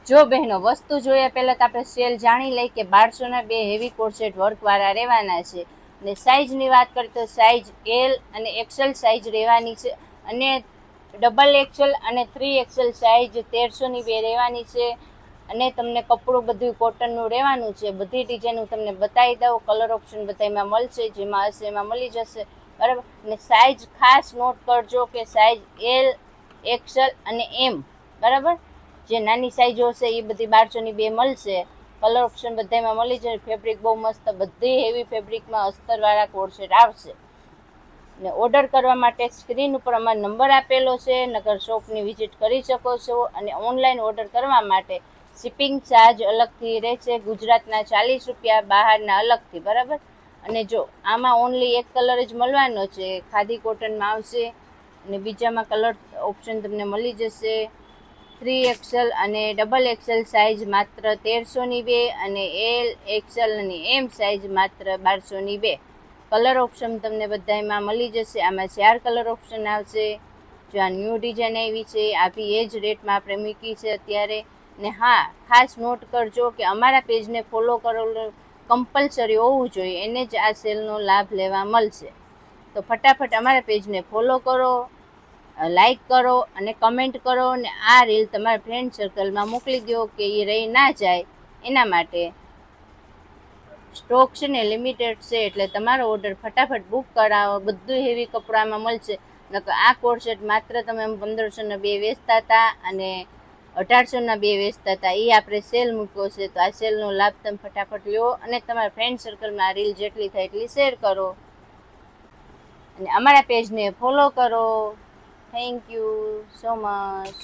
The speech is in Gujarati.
જો બહેનો વસ્તુ જોઈએ પહેલાં તો આપણે સેલ જાણી લઈ કે 1200ના 2 હેવી કોર્સેટ વર્કવાળા રહેવાના છે. અને સાઇઝની વાત કરીએ તો સાઇઝ એલ અને એક્સેલ સાઇઝ રહેવાની છે. અને ડબલ એક્સેલ અને 3XL સાઇઝ 1300ની 2 રહેવાની છે. અને તમને કપડું બધું કોટનનું રહેવાનું છે. બધી ડિઝાઇન હું તમને બતાવી દઉં. કલર ઓપ્શન બધા એમાં મળશે, જેમાં હશે એમાં મળી જશે, બરાબર. અને સાઇઝ ખાસ નોટ કરજો કે સાઇઝ એલ, એક્સેલ અને એમ, બરાબર. જે નાની સાઇઝો હશે એ બધી 1200ની 2 મળશે. કલર ઓપ્શન બધામાં મળી જાય. ફેબ્રિક બહુ મસ્ત, બધી હેવી ફેબ્રિકમાં અસ્તરવાળા કોર્સેટ આવશે. ને ઓર્ડર કરવા માટે સ્ક્રીન ઉપર અમારો નંબર આપેલો છે, નગર શોપની વિઝિટ કરી શકો છો. અને ઓનલાઈન ઓર્ડર કરવા માટે શિપિંગ ચાર્જ અલગથી રહેશે, ગુજરાતના 40 રૂપિયા, બહારના અલગથી, બરાબર. અને જો આમાં ઓનલી એક કલર જ મળવાનો છે, ખાદી કોટનમાં આવશે. અને બીજામાં કલર ઓપ્શન તમને મળી જશે. 3XL અને ડબલ એક્સેલ સાઇઝ માત્ર 1300ની 2 અને એલ, એક્સેલ અને એમ સાઇઝ માત્ર 1200ની 2. કલર ઓપ્શન તમને બધામાં મળી જશે. આમાં 4 કલર ઓપ્શન આવશે. જો આ ન્યૂ ડિઝાઇન આવી છે, આ બી એ જ રેટમાં આપણે મૂકી છે અત્યારે. ને હા, ખાસ નોટ કરજો કે અમારા પેજને ફોલો કરેલું કમ્પલસરી હોવું જોઈએ, એને જ આ સેલનો લાભ લેવા મળશે. તો ફટાફટ અમારા પેજને ફોલો કરો, લાઈક કરો અને કમેન્ટ કરો. અને આ રીલ તમારા ફ્રેન્ડ સર્કલમાં મોકલી દો કે એ રહી ના જાય એના માટે. સ્ટોક છે ને લિમિટેડ છે, એટલે તમારો ઓર્ડર ફટાફટ બુક કરાવો. બધું હેવી કપડામાં મળશે. નકર આ કોર્સેટ માત્ર તમે 1500ના 2 વેચતા હતા અને 1800ના 2 વેચતા હતા. એ આપણે સેલ મૂક્યો છે, તો આ સેલનો લાભ તમે ફટાફટ લો. અને તમારા ફ્રેન્ડ સર્કલમાં આ રીલ જેટલી થાય એટલી શેર કરો. અને અમારા પેજને ફોલો કરો. Thank you so much.